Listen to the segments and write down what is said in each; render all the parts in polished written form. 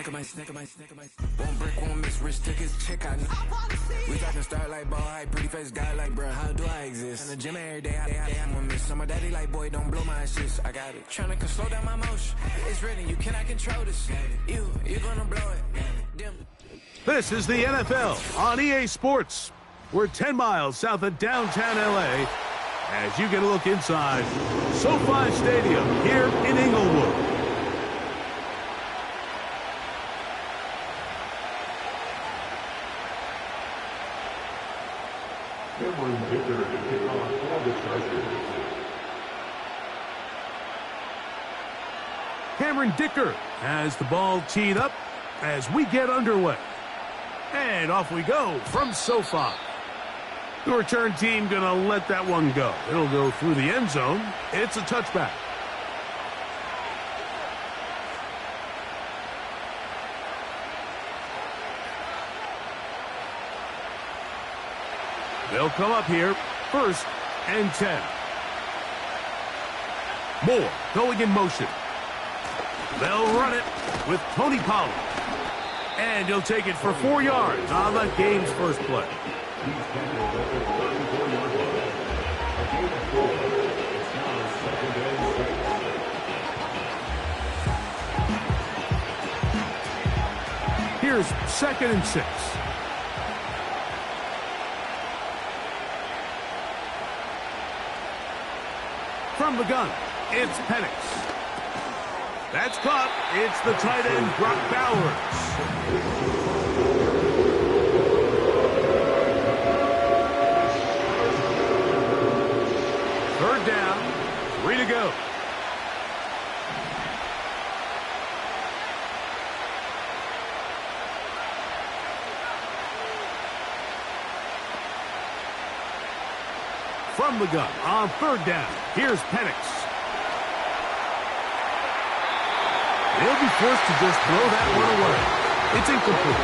One brick, one miss, rich tickets, check out. We talking start like ball high, pretty face guy like, bruh, how do I exist? In the gym every day, I'm gonna miss. My daddy like, boy, don't blow my assist. I got it. Tryna slow down my motion. It's written, you cannot control this. You gonna blow it. This is the NFL on EA Sports. We're 10 miles south of downtown LA as you get a look inside SoFi Stadium here in Inglewood. Cameron Dicker has the ball teed up as we get underway. And off we go from SoFi. The return team going to let that one go. It'll go through the end zone. It's a touchback. They'll come up here, 1st and 10. Moore going in motion. They'll run it with Tony Pollard. And he'll take it for 4 yards on the game's first play. Here's 2nd and 6. From the gun, it's Penix. That's caught. It's the tight end, Brock Bowers. Third down, 3 to go. From the gun on 3rd down, here's Penix. They'll be forced to just throw that one away. It's incomplete.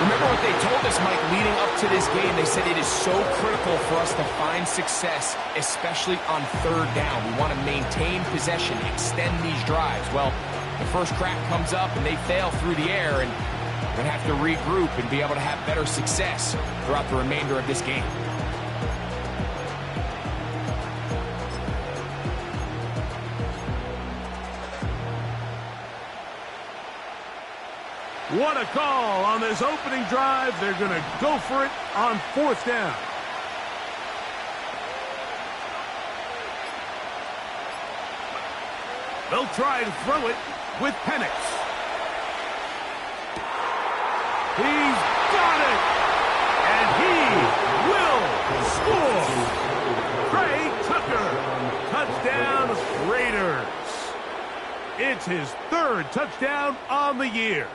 Remember what they told us, Mike, leading up to this game. They said it is so critical for us to find success, especially on 3rd down. We want to maintain possession, extend these drives. Well, the first crack comes up and they fail through the air, and we're going to have to regroup and be able to have better success throughout the remainder of this game. What a call on this opening drive. They're going to go for it on 4th down. They'll try to throw it with Penix. He's got it! And he will score! Trey Tucker, touchdown Raiders. It's his 3rd touchdown on the year.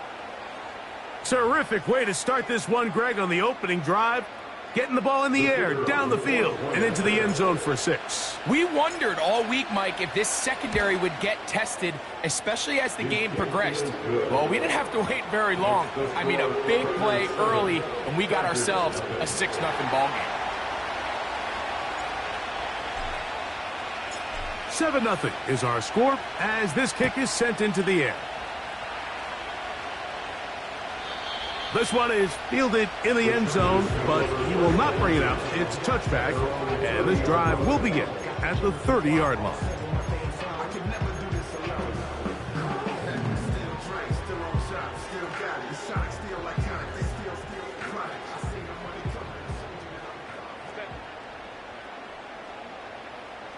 Terrific way to start this one, Greg, on the opening drive. Getting the ball in the air, down the field, and into the end zone for 6. We wondered all week, Mike, if this secondary would get tested, especially as the game progressed. Well, we didn't have to wait very long. I mean, a big play early, and we got ourselves a 6-0 ball game. 7-0 is our score as this kick is sent into the air. This one is fielded in the end zone, but he will not bring it out. It's a touchback, and this drive will begin at the 30-yard line.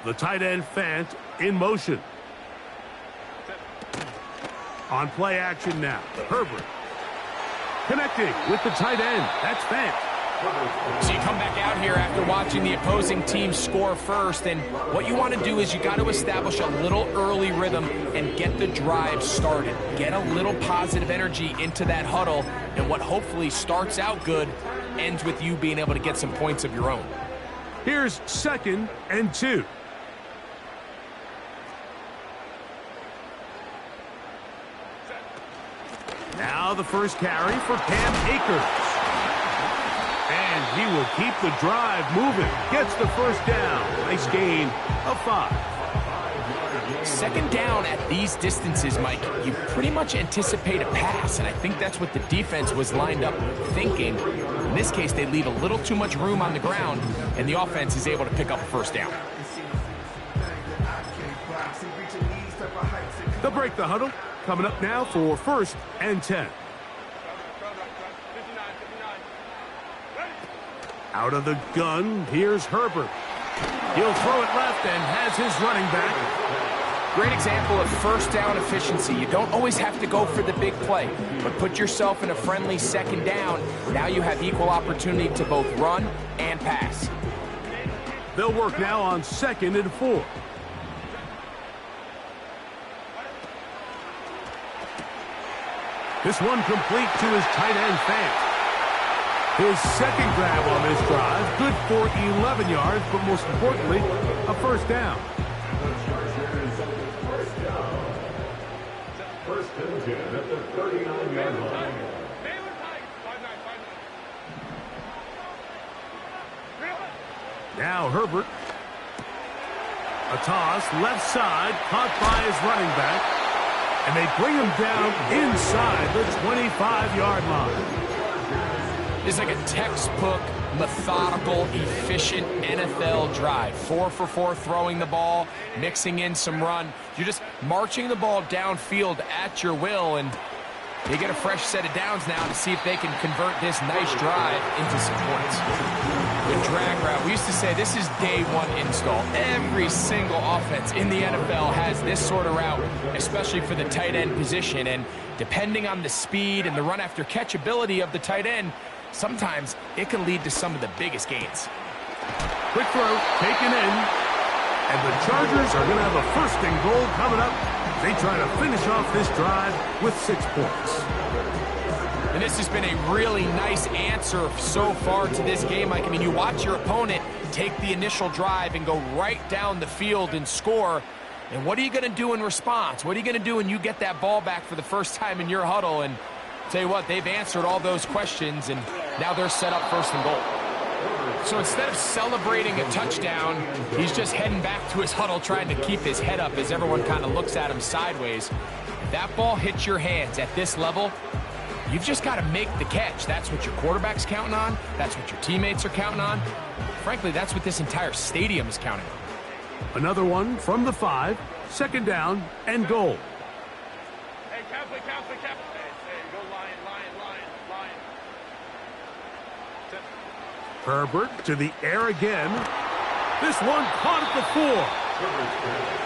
The tight end, Fant, in motion. On play action now, Herbert. Connecting with the tight end. That's Fant. So you come back out here after watching the opposing team score first, and what you want to do is you got to establish a little early rhythm and get the drive started. Get a little positive energy into that huddle, and what hopefully starts out good ends with you being able to get some points of your own. Here's 2nd and 2. Now the first carry for Cam Akers. And he will keep the drive moving. Gets the first down. Nice gain of 5. Second down at these distances, Mike, you pretty much anticipate a pass, and I think that's what the defense was lined up thinking. In this case, they leave a little too much room on the ground, and the offense is able to pick up a first down. They'll break the huddle. Coming up now for 1st and 10. Out of the gun, here's Herbert. He'll throw it left and has his running back. Great example of first down efficiency. You don't always have to go for the big play, but put yourself in a friendly second down. Now you have equal opportunity to both run and pass. They'll work now on 2nd and 4. This one complete to his tight end, Fant. His second grab on this drive, good for 11 yards, but most importantly, a first down. First and 10 at the 39-yard line. Now Herbert. A toss, left side, caught by his running back. And they bring him down inside the 25-yard line. It's like a textbook, methodical, efficient NFL drive. 4 for 4 throwing the ball, mixing in some run. You're just marching the ball downfield at your will, and they get a fresh set of downs now to see if they can convert this nice drive into some points. The drag route, we used to say this is day one install. Every single offense in the NFL has this sort of route, especially for the tight end position, and depending on the speed and the run after catch ability of the tight end, sometimes it can lead to some of the biggest gains. Quick throw, taken in, and the Chargers are going to have a 1st and goal coming up. They try to finish off this drive with 6 points. And this has been a really nice answer so far to this game, Mike. I mean, you watch your opponent take the initial drive and go right down the field and score. And what are you going to do in response? What are you going to do when you get that ball back for the first time in your huddle? And tell you what, they've answered all those questions, and now they're set up 1st and goal. So instead of celebrating a touchdown, he's just heading back to his huddle trying to keep his head up as everyone kind of looks at him sideways. If that ball hits your hands at this level, you've just got to make the catch. That's what your quarterback's counting on. That's what your teammates are counting on. Frankly, that's what this entire stadium is counting on. Another one from the 5, 2nd down and goal. Hey, Catholic. Hey, go Lion. Herbert to the air again. This one caught at the 4.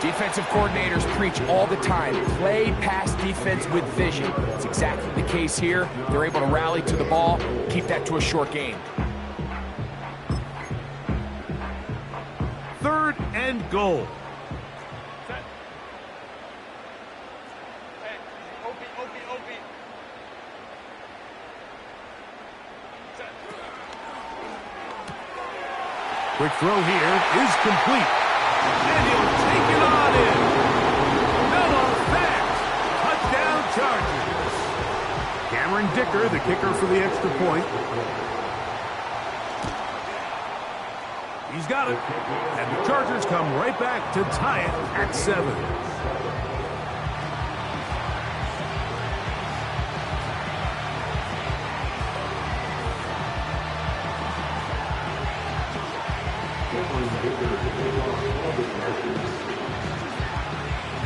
Defensive coordinators preach all the time, play pass defense with vision. It's exactly the case here. They're able to rally to the ball, keep that to a short gain. 3rd and goal. Hey, Opie. Quick throw here is complete. And he'll take it on in. Mellow back. Touchdown Chargers. Cameron Dicker, the kicker for the extra point. He's got it. And the Chargers come right back to tie it at 7.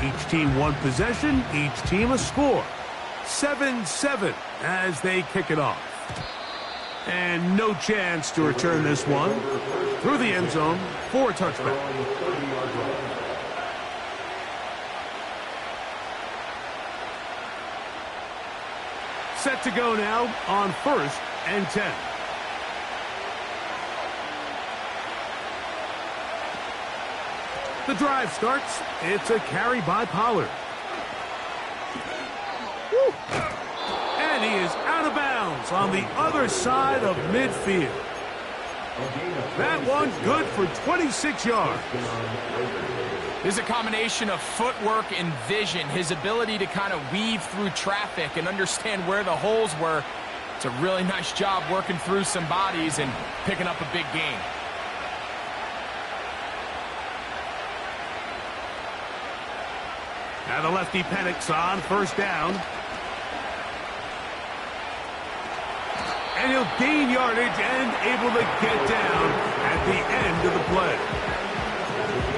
Each team one possession, each team a score. 7-7 as they kick it off. And no chance to return this one. Through the end zone for a touchback. Set to go now on 1st and 10. The drive starts. It's a carry by Pollard. Woo. And he is out of bounds on the other side of midfield. That one good for 26 yards. There's a combination of footwork and vision, his ability to kind of weave through traffic and understand where the holes were. It's a really nice job working through some bodies and picking up a big gain. Now the lefty Penix on first down. And he'll gain yardage and able to get down at the end of the play.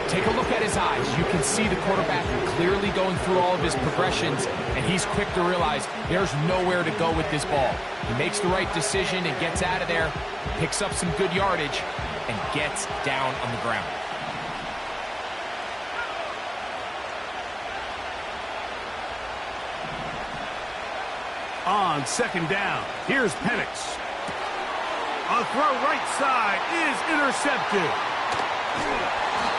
Take a look at his eyes. You can see the quarterback clearly going through all of his progressions, and he's quick to realize there's nowhere to go with this ball. He makes the right decision and gets out of there, picks up some good yardage, and gets down on the ground. On second down, here's Penix. A throw right side is intercepted.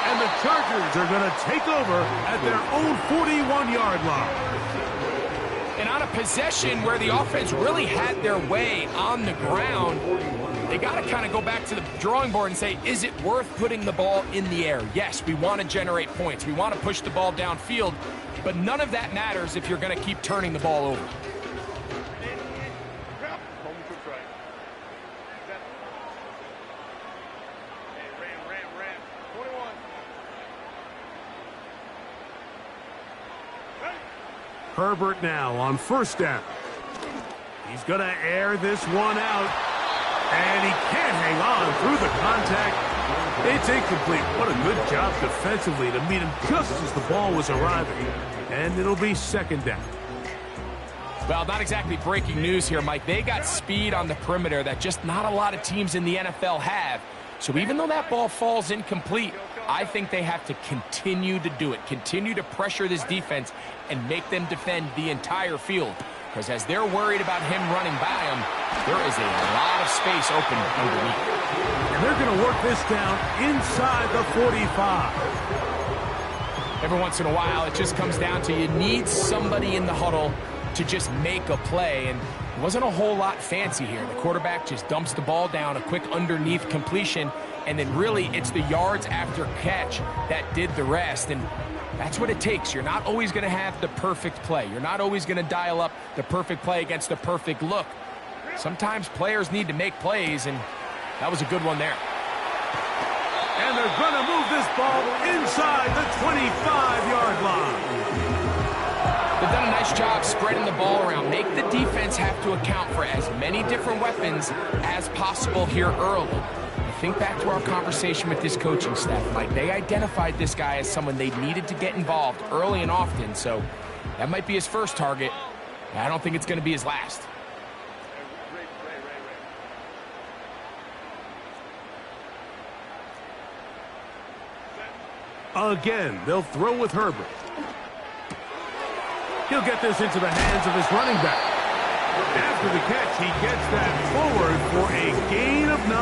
And the Chargers are going to take over at their own 41-yard line. And on a possession where the offense really had their way on the ground, they got to kind of go back to the drawing board and say, is it worth putting the ball in the air? Yes, we want to generate points. We want to push the ball downfield, but none of that matters if you're going to keep turning the ball over. Herbert now on first down. He's going to air this one out. And he can't hang on through the contact. It's incomplete. What a good job defensively to meet him just as the ball was arriving. And it'll be second down. Well, not exactly breaking news here, Mike. They got speed on the perimeter that just not a lot of teams in the NFL have. So even though that ball falls incomplete, I think they have to continue to do it, continue to pressure this defense and make them defend the entire field. Because as they're worried about him running by them, there is a lot of space open underneath. And they're going to work this down inside the 45. Every once in a while, it just comes down to you need somebody in the huddle to just make a play. And it wasn't a whole lot fancy here. The quarterback just dumps the ball down, a quick underneath completion, and then really it's the yards after catch that did the rest. And that's what it takes. You're not always going to have the perfect play. You're not always going to dial up the perfect play against the perfect look. Sometimes players need to make plays, and that was a good one there. And they're going to move this ball inside the 25-yard line. They've done a nice job spreading the ball around. Make the defense have to account for as many different weapons as possible here early. Think back to our conversation with this coaching staff, Mike. They identified this guy as someone they needed to get involved early and often, so that might be his first target. I don't think it's going to be his last. Again, they'll throw with Herbert. He'll get this into the hands of his running back. After the catch, he gets that forward for a gain of 9.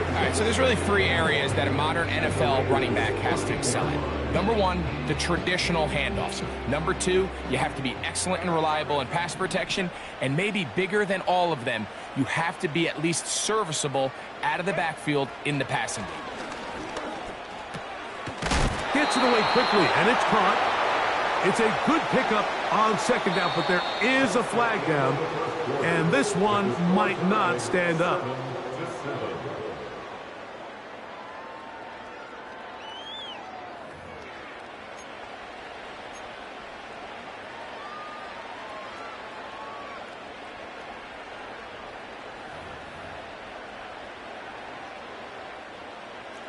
All right, so there's really three areas that a modern NFL running back has to excel in. Number one, the traditional handoffs. Number two, you have to be excellent and reliable in pass protection. And maybe bigger than all of them, you have to be at least serviceable out of the backfield in the passing game. Gets it away quickly, and it's caught. It's a good pickup on second down, but there is a flag down, and this one might not stand up.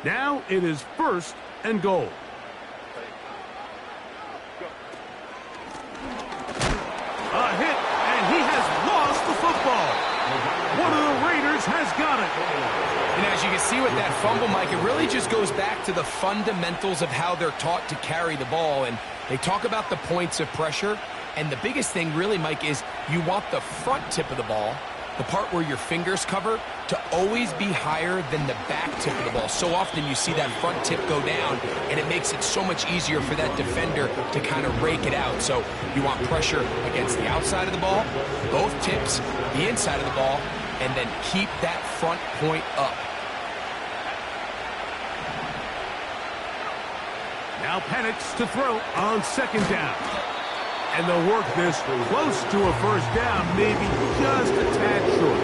Now it is first and goal. A hit, and he has lost the football. One of the Raiders has got it. And as you can see with that fumble, Mike, it really just goes back to the fundamentals of how they're taught to carry the ball. And they talk about the points of pressure. And the biggest thing really, Mike, is you want the front tip of the ball, the part where your fingers cover, to always be higher than the back tip of the ball. So often you see that front tip go down, and it makes it so much easier for that defender to kind of rake it out. So you want pressure against the outside of the ball, both tips, the inside of the ball, and then keep that front point up. Now Penix to throw on second down. And they'll work this close to a first down, maybe just a tad short.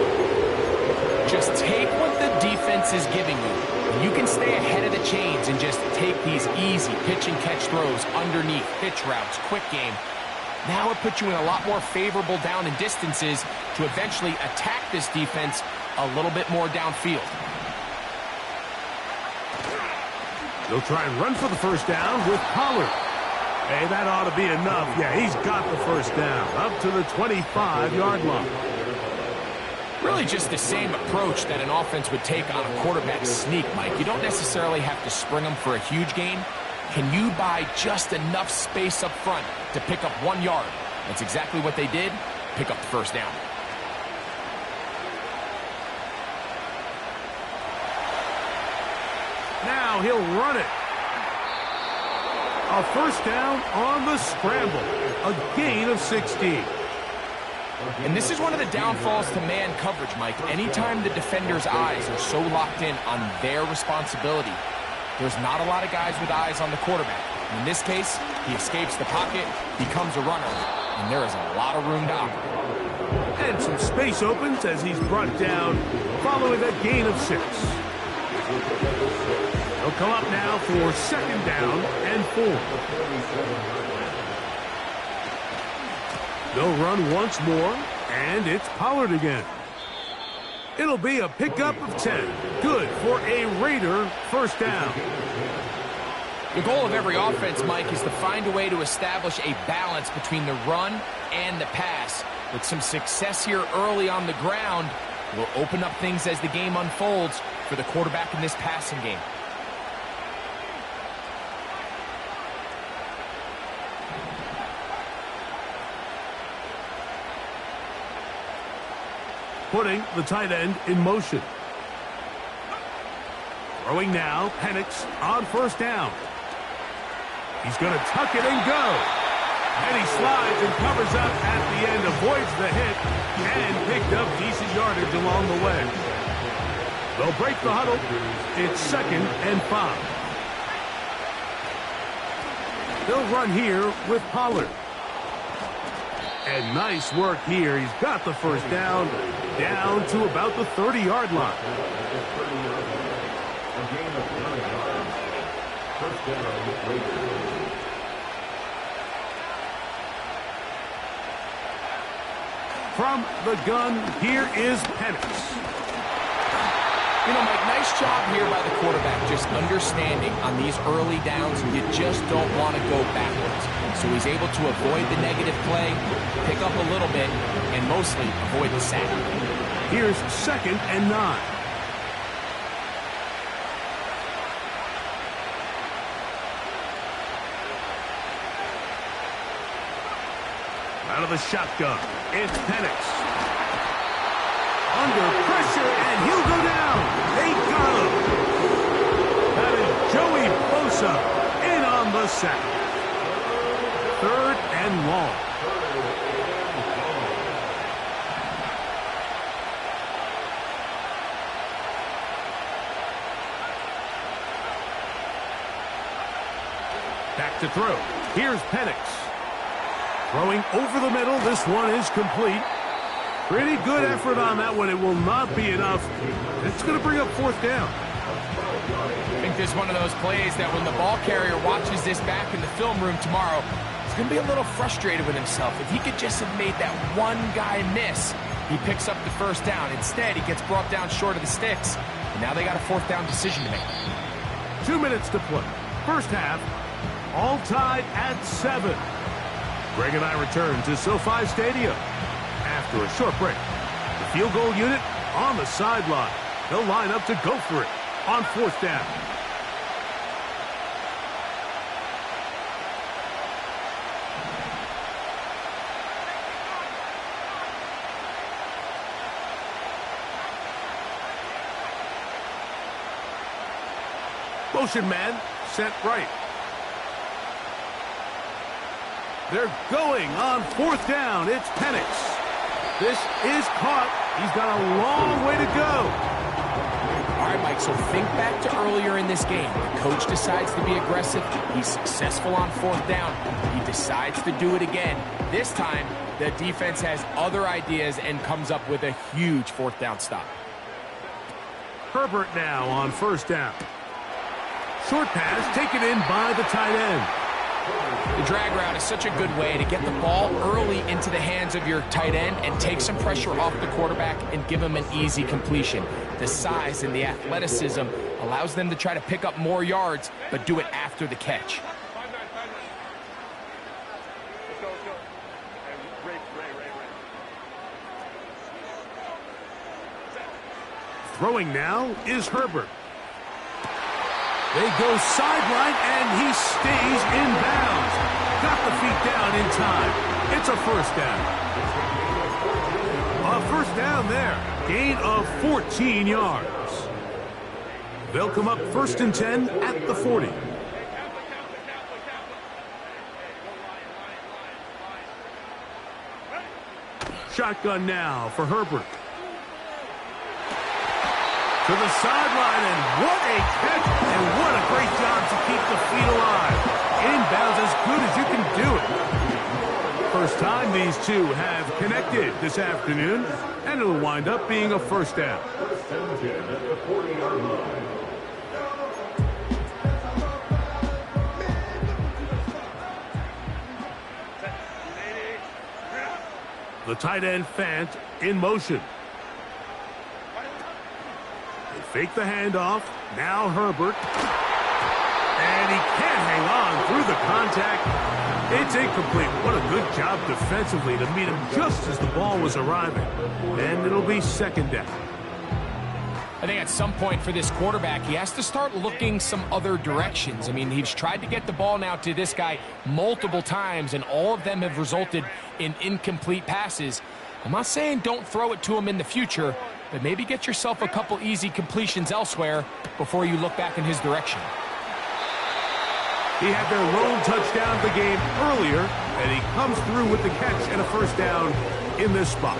Just take what the defense is giving you. And you can stay ahead of the chains and just take these easy pitch and catch throws underneath, pitch routes, quick game. Now it puts you in a lot more favorable down and distances to eventually attack this defense a little bit more downfield. They'll try and run for the first down with Pollard. Hey, that ought to be enough. Yeah, he's got the first down up to the 25-yard line. Really just the same approach that an offense would take on a quarterback sneak, Mike. You don't necessarily have to spring them for a huge gain. Can you buy just enough space up front to pick up 1 yard? That's exactly what they did. Pick up the first down. Now he'll run it. A first down on the scramble. A gain of 16. And this is one of the downfalls to man coverage, Mike. Anytime the defender's eyes are so locked in on their responsibility, there's not a lot of guys with eyes on the quarterback. In this case, he escapes the pocket, becomes a runner, and there is a lot of room to operate. And some space opens as he's brought down following that gain of 6. He'll come up now for second down and 4. They'll run once more, and it's Pollard again. It'll be a pickup of 10. Good for a Raider first down. The goal of every offense, Mike, is to find a way to establish a balance between the run and the pass. With some success here early on the ground, will open up things as the game unfolds for the quarterback in this passing game. Putting the tight end in motion. Throwing now, Penix on first down. He's going to tuck it and go. And he slides and covers up at the end, avoids the hit, and picked up decent yardage along the way. They'll break the huddle. It's second and 5. They'll run here with Pollard. And nice work here. He's got the first down to about the 30-yard line. From the gun, here is Penix. You know, Mike, nice job here by the quarterback, just understanding on these early downs, you just don't want to go backwards. So he's able to avoid the negative play, pick up a little bit, and mostly avoid the sack. Here's second and 9. Out of the shotgun, it's Penix. Under pressure, and he'll go down. They got him. That is Joey Bosa in on the sack. Third and long. Back to throw. Here's Penix. Throwing over the middle. This one is complete. Pretty good effort on that one. It will not be enough. It's going to bring up fourth down. I think this is one of those plays that when the ball carrier watches this back in the film room tomorrow, he's going to be a little frustrated with himself. If he could just have made that one guy miss, he picks up the first down. Instead, he gets brought down short of the sticks. And now they got a fourth down decision to make. 2 minutes to play. First half, all tied at 7. Greg and I return to SoFi Stadium after a short break. The field goal unit on the sideline. They'll line up to go for it on fourth down. Motion man set right. They're going on fourth down. It's Penix. This is caught. He's got a long way to go. All right, Mike, so think back to earlier in this game. The coach decides to be aggressive. He's successful on fourth down. He decides to do it again. This time, the defense has other ideas and comes up with a huge fourth down stop. Herbert now on first down. Short pass taken in by the tight end. The drag route is such a good way to get the ball early into the hands of your tight end and take some pressure off the quarterback and give him an easy completion. The size and the athleticism allows them to try to pick up more yards, but do it after the catch. Throwing now is Herbert. They go sideline, and he stays in bounds. Got the feet down in time. It's a first down. A first down there. Gain of 14 yards. They'll come up 1st and 10 at the 40. Shotgun now for Herbert. To the sideline, and what a catch, and what a great job to keep the feet alive. Inbounds as good as you can do it. First time these two have connected this afternoon, and it'll wind up being a first down. 1st and 10 at the 40-yard line. The tight end Fant in motion. Fake the handoff. Now Herbert. And he can't hang on through the contact. It's incomplete. What a good job defensively to meet him just as the ball was arriving. And it'll be 2nd down. I think at some point for this quarterback, he has to start looking some other directions. I mean, he's tried to get the ball now to this guy multiple times, and all of them have resulted in incomplete passes. I'm not saying don't throw it to him in the future, but maybe get yourself a couple easy completions elsewhere before you look back in his direction. He had their lone touchdown of the game earlier, and he comes through with the catch and a first down in this spot.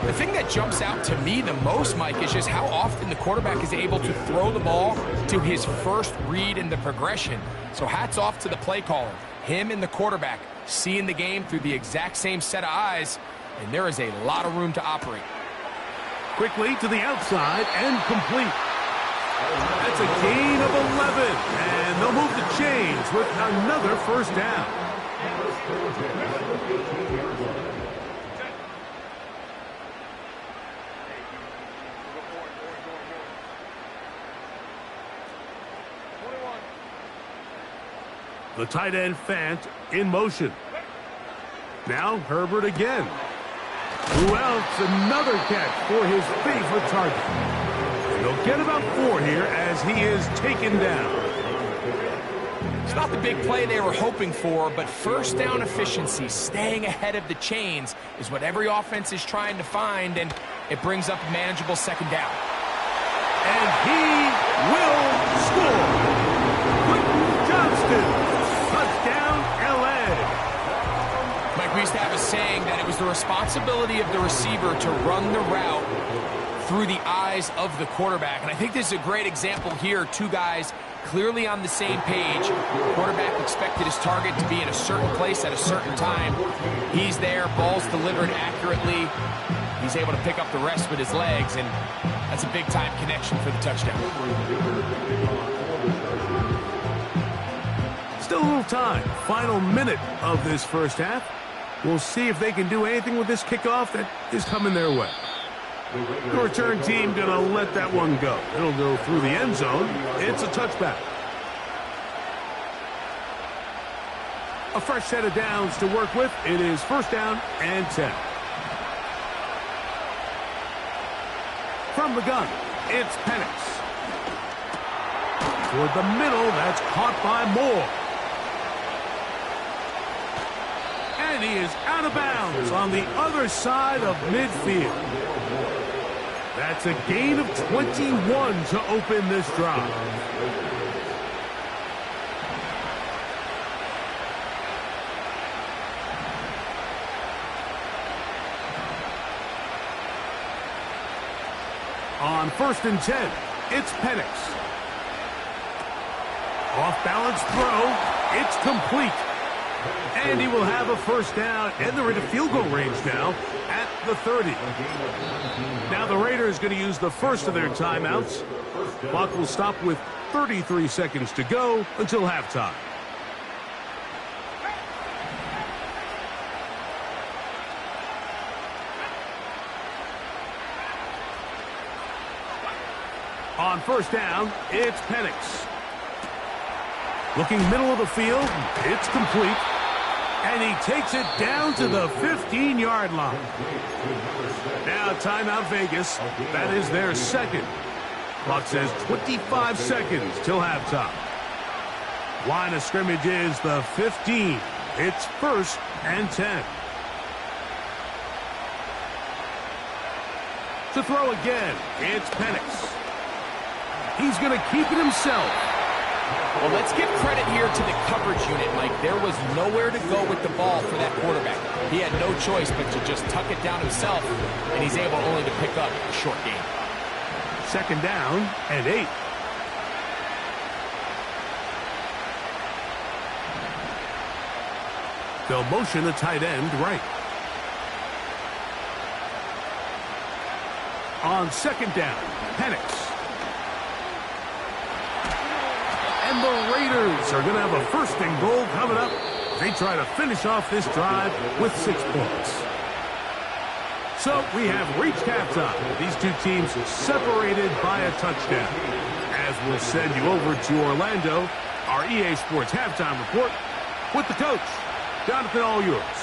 The thing that jumps out to me the most, Mike, is just how often the quarterback is able to throw the ball to his first read in the progression. So hats off to the play caller. Him and the quarterback seeing the game through the exact same set of eyes, and there is a lot of room to operate. Quickly to the outside and complete. That's a gain of 11, and they'll move the chains with another first down. The tight end Fant in motion. Now Herbert again. Who else? Another catch for his favorite target. And they'll get about 4 here as he is taken down. It's not the big play they were hoping for, but first down efficiency, staying ahead of the chains, is what every offense is trying to find, and it brings up a manageable 2nd down. And he will score. Quentin Johnston. Touchdown, L.A. Mike, we used to have a saying that it was the responsibility of the receiver to run the route through the eyes of the quarterback. And I think this is a great example here. 2 guys clearly on the same page. The quarterback expected his target to be in a certain place at a certain time. He's there, ball's delivered accurately. He's able to pick up the rest with his legs, and that's a big-time connection for the touchdown. Still a little time. Final minute of this first half. We'll see if they can do anything with this kickoff that is coming their way. The return team going to let that one go. It'll go through the end zone. It's a touchback. A fresh set of downs to work with. It is 1st down and 10. From the gun, it's Penix. Toward the middle, that's caught by Moore. And he is out of bounds on the other side of midfield. That's a gain of 21 to open this drive. On 1st and 10, it's Penix. Off-balance throw. It's complete. And he will have a first down, and they're in field goal range now at the 30. Now the Raiders going to use the first of their timeouts. Clock will stop with 33 seconds to go until halftime. On first down, it's Penix. Looking middle of the field, it's complete. And he takes it down to the 15-yard line. Now timeout Vegas. That is their second. Clock says 25 seconds till halftime. Line of scrimmage is the 15. It's 1st and 10. To throw again, it's Penix. He's going to keep it himself. Well, let's give credit here to the coverage unit, Mike. There was nowhere to go with the ball for that quarterback. He had no choice but to just tuck it down himself, and he's able only to pick up a short gain. Second down and 8. They'll motion the tight end right. On second down, Penix. And the Raiders are going to have a first and goal coming up. They try to finish off this drive with 6 points. So we have reached halftime. These two teams separated by a touchdown. As we'll send you over to Orlando, our EA Sports halftime report with the coach. Jonathan, all yours.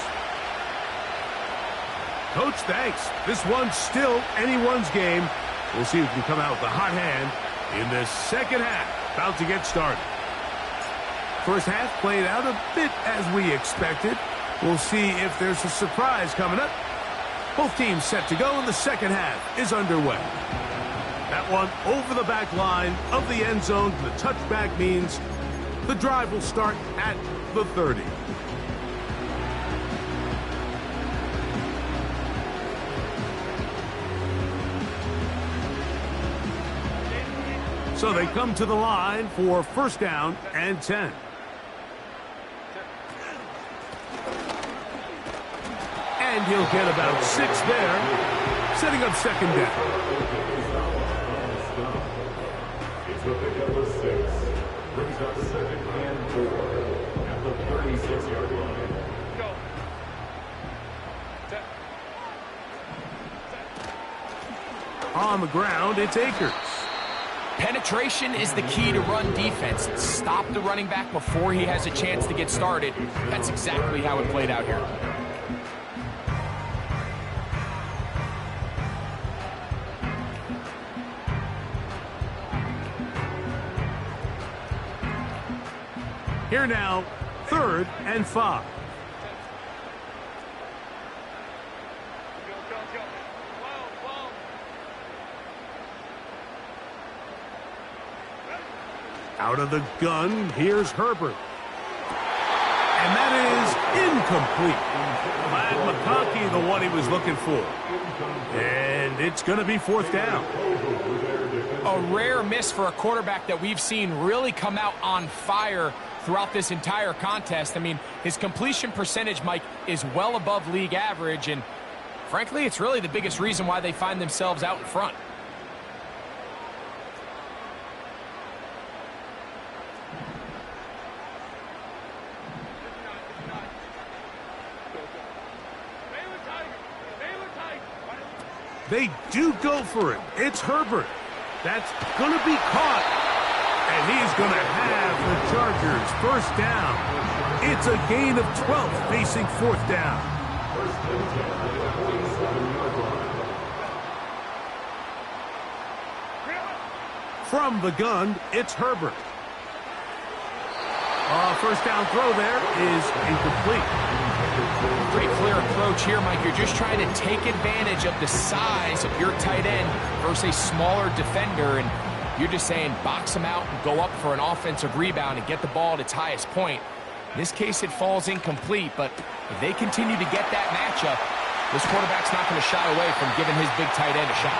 Coach, thanks. This one's still anyone's game. We'll see who can come out with a hot hand in the second half. About to get started. First half played out a bit as we expected. We'll see if there's a surprise coming up. Both teams set to go, and the second half is underway. That one over the back line of the end zone. The touchback means the drive will start at the 30. So they come to the line for first down and 10. And he'll get about 6 there, setting up second down. It's the pick up of 6. Brings up 2nd and 4 at the 36-yard line. Go. On the ground, it's Akers. Penetration is the key to run defense. Stop the running back before he has a chance to get started. That's exactly how it played out here. Here now, 3rd and 5. Out of the gun, here's Herbert. And that is incomplete. Vlad McConkey, the one he was looking for. And it's going to be 4th down. A rare miss for a quarterback that we've seen really come out on fire throughout this entire contest. I mean, his completion percentage, Mike, is well above league average. And frankly, it's really the biggest reason why they find themselves out in front. They do go for it. It's Herbert. That's going to be caught. And he's going to have the Chargers first down. It's a gain of 12 facing 4th down. From the gun, it's Herbert. First down throw there is incomplete. Great clear approach here, Mike. You're just trying to take advantage of the size of your tight end versus a smaller defender, and you're just saying box him out and go up for an offensive rebound and get the ball at its highest point. In this case, it falls incomplete, but if they continue to get that matchup, this quarterback's not going to shy away from giving his big tight end a shot.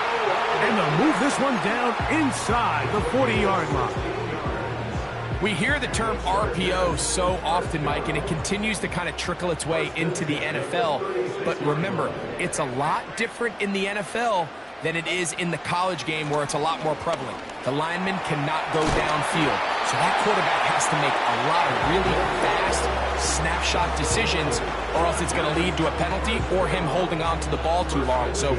And they'll move this one down inside the 40-yard line. We hear the term RPO so often, Mike, and it continues to kind of trickle its way into the NFL. But remember, it's a lot different in the NFL than it is in the college game where it's a lot more prevalent. The lineman cannot go downfield, so that quarterback has to make a lot of really fast snapshot decisions, or else it's going to lead to a penalty or him holding on to the ball too long. So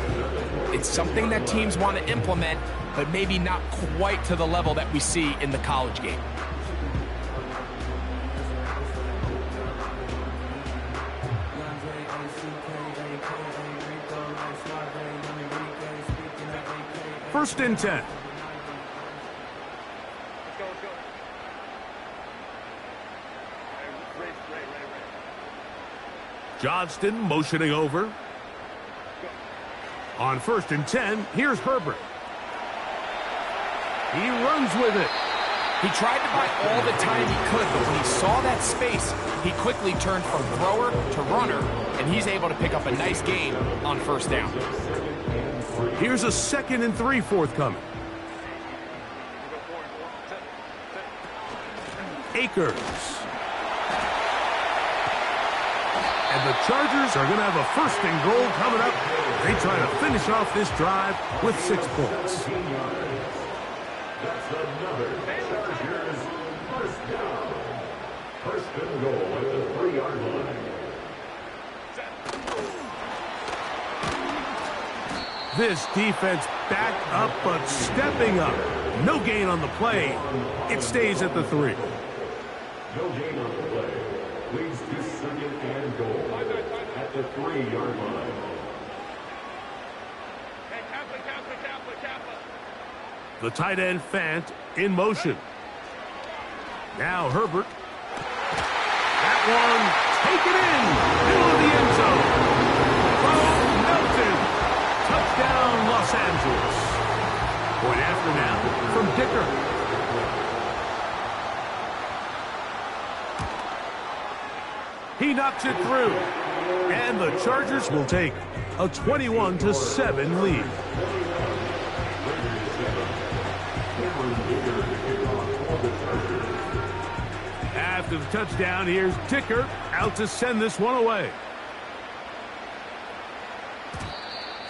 it's something that teams want to implement, but maybe not quite to the level that we see in the college game. First and 10. Let's go, let's go. Ray. Johnston motioning over. On first and 10, here's Herbert. He runs with it. He tried to buy all the time he could, but when he saw that space, he quickly turned from thrower to runner, and he's able to pick up a nice gain on first down. Here's a 2nd and 3 forthcoming. Akers. And the Chargers are going to have a 1st and goal coming up. They try to finish off this drive with 6 points. That's another Chargers first down. 1st and goal at the 3-yard line. This defense back up, but stepping up. No gain on the play. It stays at the 3. No gain on the play. Leads to 2nd and goal at the 3-yard line. Hey, Kappa. The tight end Fant in motion. Now Herbert. That one taken in. Middle of the end zone. Throw melted. Touchdown, Los Angeles. Point after now from Dicker. He knocks it through. And the Chargers will take a 21-7 lead. After the touchdown, here's Dicker out to send this one away.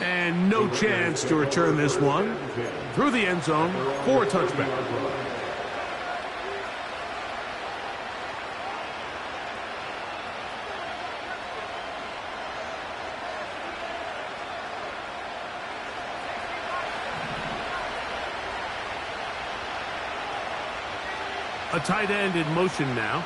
And no chance to return this one through the end zone for a touchback. A tight end in motion now.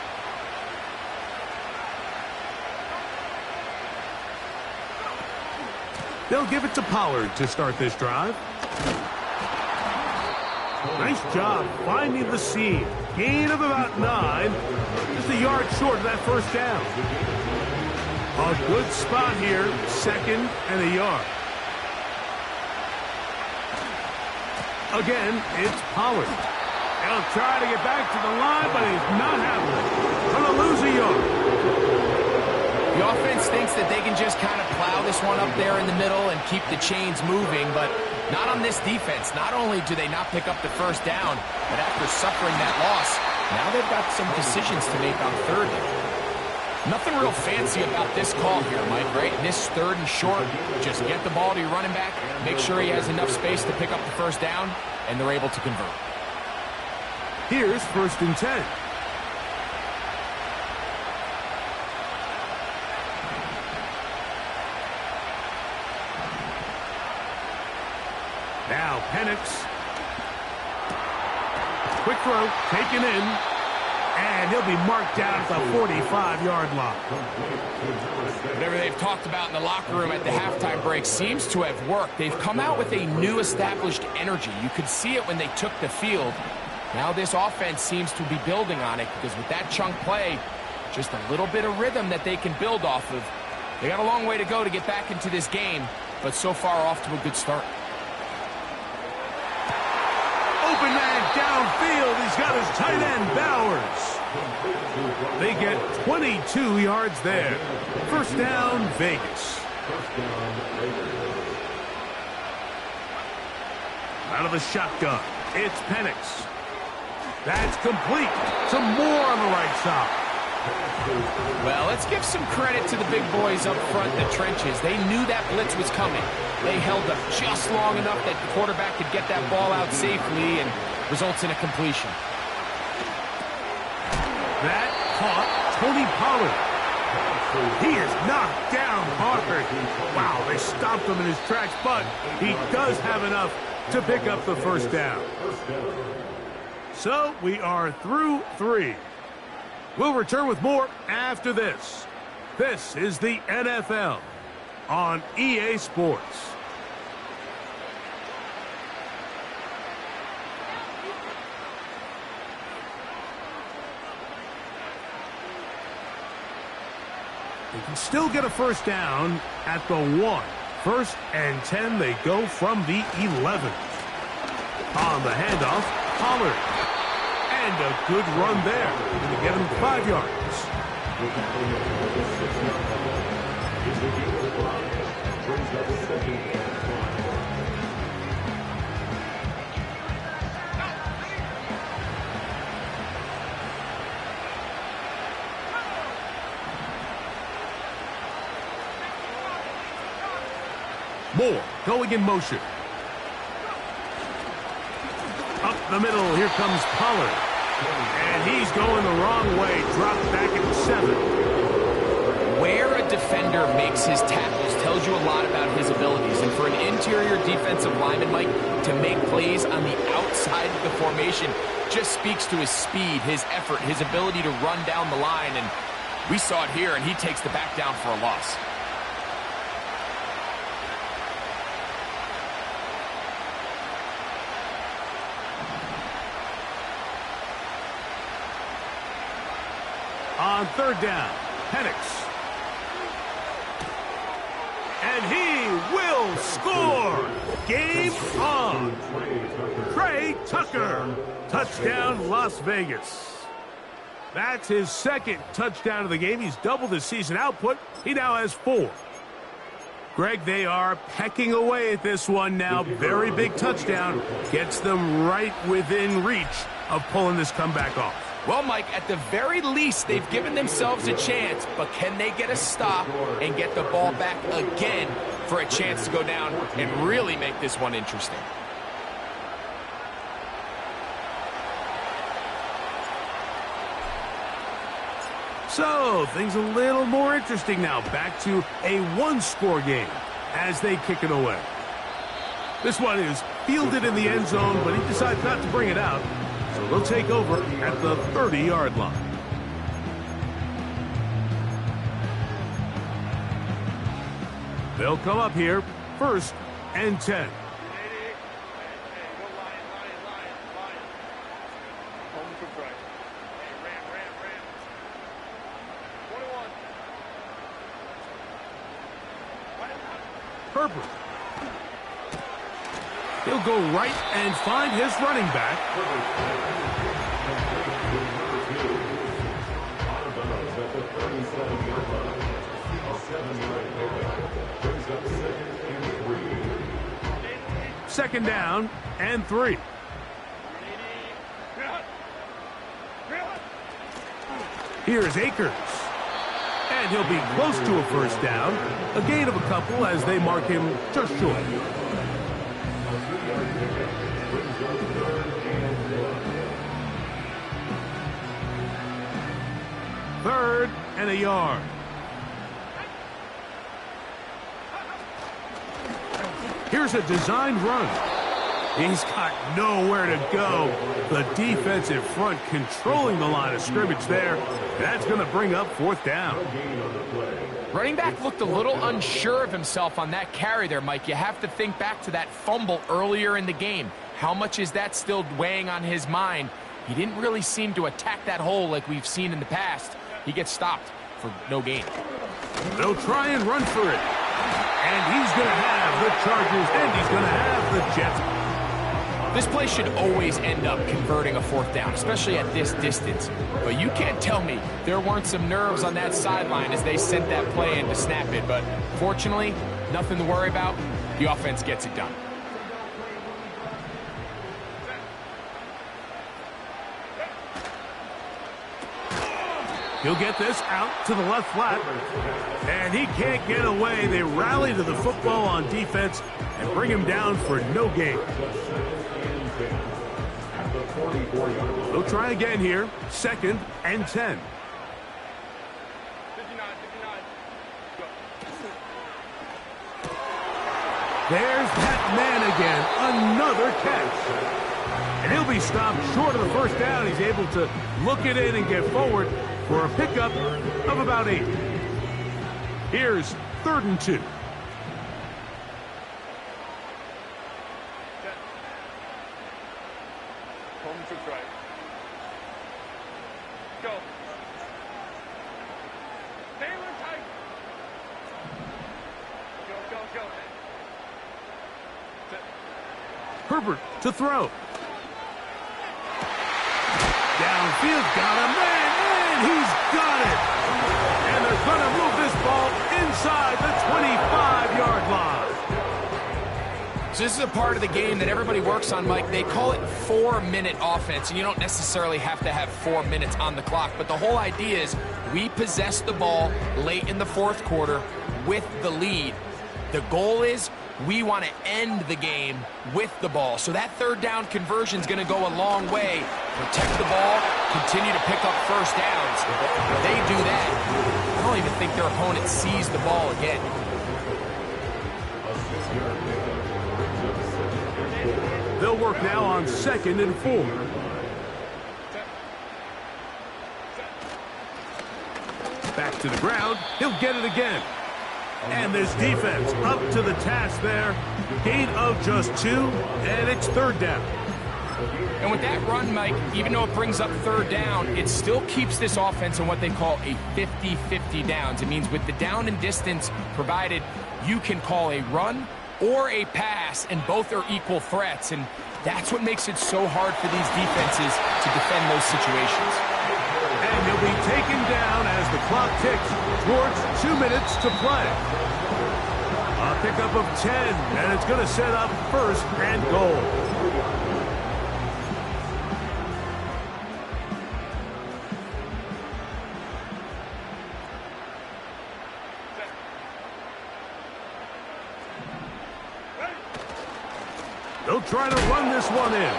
They'll give it to Pollard to start this drive. Nice job finding the seam. Gain of about 9. Just a yard short of that first down. A good spot here. 2nd and a yard. Again, it's Pollard. He'll try to get back to the line, but he's not having it. Gonna lose a yard. The offense thinks that they can just kind of plow this one up there in the middle and keep the chains moving, but not on this defense. Not only do they not pick up the first down, but after suffering that loss, now they've got some decisions to make on 3rd down. Nothing real fancy about this call here, Mike, right? This 3rd and short, just get the ball to your running back, make sure he has enough space to pick up the first down, and they're able to convert. Here's 1st and 10. Now Penix. Quick throw, taken in, and he'll be marked down at the 45-yard line. Whatever they've talked about in the locker room at the halftime break seems to have worked. They've come out with a new established energy. You could see it when they took the field. Now this offense seems to be building on it because with that chunk play, just a little bit of rhythm that they can build off of. They got a long way to go to get back into this game, but so far off to a good start. Open man downfield. He's got his tight end, Bowers. They get 22 yards there. First down, Vegas. Out of the shotgun, it's Penix. That's complete. Some more on the right side. Well, let's give some credit to the big boys up front in the trenches. They knew that blitz was coming. They held up just long enough that the quarterback could get that ball out safely and results in a completion. That caught Tony Pollard. He is knocked down hard. Wow, they stopped him in his tracks, but he does have enough to pick up the first down. So we are through 3. We'll return with more after this. This is the NFL on EA Sports. They can still get a first down at the 1. First and 10, they go from the 11. On the handoff, Pollard. And a good run there. Going to get him 5 yards. Moore going in motion. Up the middle, here comes Pollard. And he's going the wrong way, dropped back at 7. Where a defender makes his tackles tells you a lot about his abilities. And for an interior defensive lineman, Mike, to make plays on the outside of the formation just speaks to his speed, his effort, his ability to run down the line. And we saw it here, and he takes the back down for a loss. On third down, Penix. And he will score. Game on. Trey Tucker. Touchdown, Las Vegas. That's his second touchdown of the game. He's doubled his season output. He now has 4. Greg, they are pecking away at this one now. Very big touchdown. Gets them right within reach of pulling this comeback off. Well, Mike, at the very least, they've given themselves a chance, but can they get a stop and get the ball back again for a chance to go down and really make this one interesting? So, things a little more interesting now. Back to a one-score game as they kick it away. This one is fielded in the end zone, but he decides not to bring it out. So they'll take over at the 30-yard line. They'll come up here, 1st and 10. Herbert. He'll go right and find his running back. Second down and 3. Here's Akers. And he'll be close to a first down. A gain of a couple as they mark him just short. Third and a yard. Here's a designed run. He's got nowhere to go. The defensive front controlling the line of scrimmage there. That's going to bring up 4th down. Running back looked a little unsure of himself on that carry there, Mike. You have to think back to that fumble earlier in the game. How much is that still weighing on his mind? He didn't really seem to attack that hole like we've seen in the past. He gets stopped for no gain. They'll try and run for it. And he's going to have the Chargers, and he's going to have the Jets. This play should always end up converting a 4th down, especially at this distance. But you can't tell me there weren't some nerves on that sideline as they sent that play in to snap it. But fortunately, nothing to worry about. The offense gets it done. He'll get this out to the left flat. And he can't get away. They rally to the football on defense and bring him down for no gain. They'll try again here. 2nd and 10. 59, 59. Go. There's that man again. Another catch. And he'll be stopped short of the first down. He's able to look it in and get forward for a pickup of about 8. Here's 3rd and 2. Home to right. Go. Taylor tight. Go. Herbert to throw. Downfield, got him, and he's got it. And they're going to move this ball inside the 25-yard line. So this is a part of the game that everybody works on, Mike. They call it 4-minute offense, and you don't necessarily have to have 4 minutes on the clock. But the whole idea is we possess the ball late in the 4th quarter with the lead. The goal is we want to end the game with the ball. So that 3rd down conversion is going to go a long way. Protect the ball, continue to pick up first downs. If they do that, I don't even think their opponent sees the ball again. They'll work now on 2nd and 4. Back to the ground. He'll get it again. And this defense up to the task there. Gain of just 2, and it's 3rd down. And with that run, Mike, even though it brings up 3rd down, it still keeps this offense in what they call a 50-50 downs. It means with the down and distance provided, you can call a run or a pass, and both are equal threats. And that's what makes it so hard for these defenses to defend those situations. And he'll be taken down as the clock ticks towards 2 minutes to play. A pickup of 10, and it's going to set up 1st and goal. They'll try to run this one in.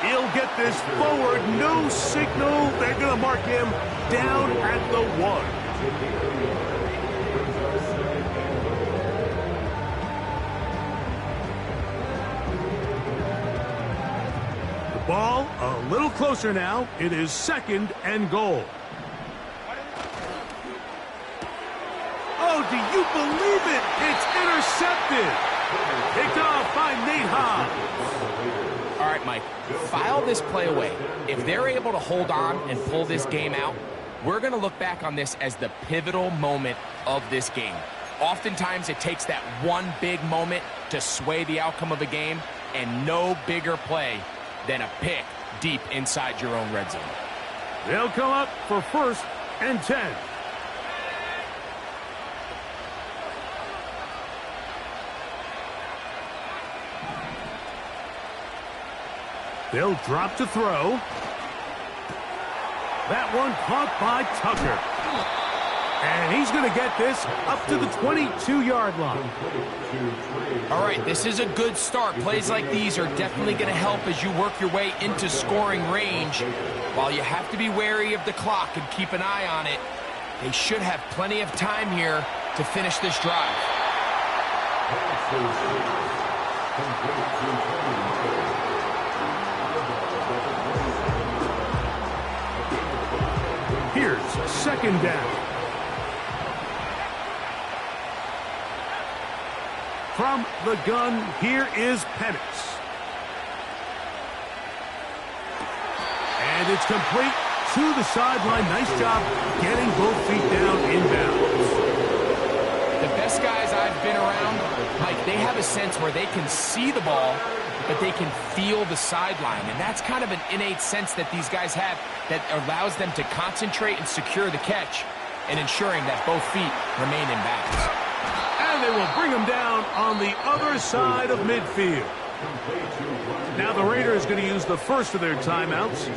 He'll get this forward. No signal. They're going to mark him down at the 1. The ball a little closer now. It is 2nd and goal. Oh, do you believe it? It's intercepted. Picked off by Nate Hobbs. All right, Mike, file this play away. If they're able to hold on and pull this game out, we're going to look back on this as the pivotal moment of this game. Oftentimes, it takes that one big moment to sway the outcome of a game, and no bigger play than a pick deep inside your own red zone. They'll come up for 1st and 10. They'll drop to throw. That one caught by Tucker. And he's going to get this up to the 22-yard line. All right, this is a good start. Plays like these are definitely going to help as you work your way into scoring range. While you have to be wary of the clock and keep an eye on it, they should have plenty of time here to finish this drive. Here's 2nd down. From the gun, here is Penix. And it's complete to the sideline. Nice job getting both feet down inbounds. The best guys I've been around, Mike, they have a sense where they can see the ball, but they can feel the sideline. And that's kind of an innate sense that these guys have that allows them to concentrate and secure the catch and ensuring that both feet remain in bounds. And they will bring him down on the other side of midfield. Now the Raiders going to use the first of their timeouts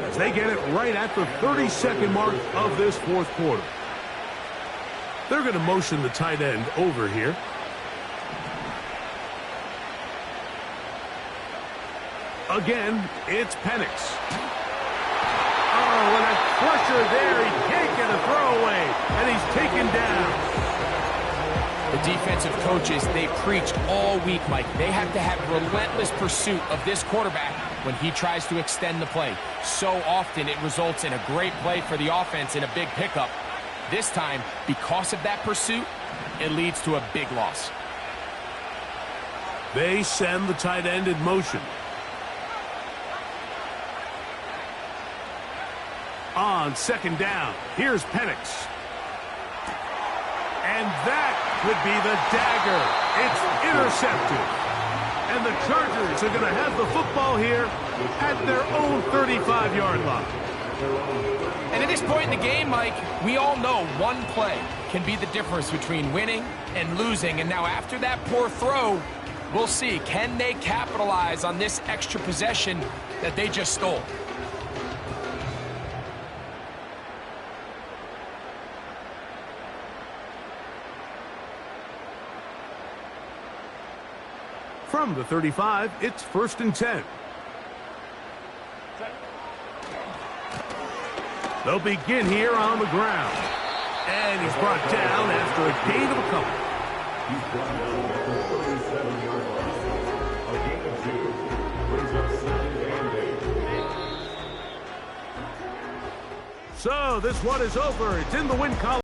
as they get it right at the 30-second mark of this fourth quarter. They're going to motion the tight end over here. Again, it's Penix. Oh, and a crusher there. He can't get a throwaway, and he's taken down. The defensive coaches, they preach all week, Mike. They have to have relentless pursuit of this quarterback when he tries to extend the play. So often it results in a great play for the offense and a big pickup. This time, because of that pursuit, it leads to a big loss. They send the tight end in motion. On second down, here's Penix. And that could be the dagger. It's intercepted. And the Chargers are going to have the football here at their own 35-yard line. And at this point in the game, Mike, we all know one play can be the difference between winning and losing. And now after that poor throw, we'll see, can they capitalize on this extra possession that they just stole? From the 35, it's 1st and 10. They'll begin here on the ground. And he's brought down after a gain of a couple. He's brought down at the 37-yard line. A gain of 2 brings up 2nd and 8. So this one is over. It's in the win column.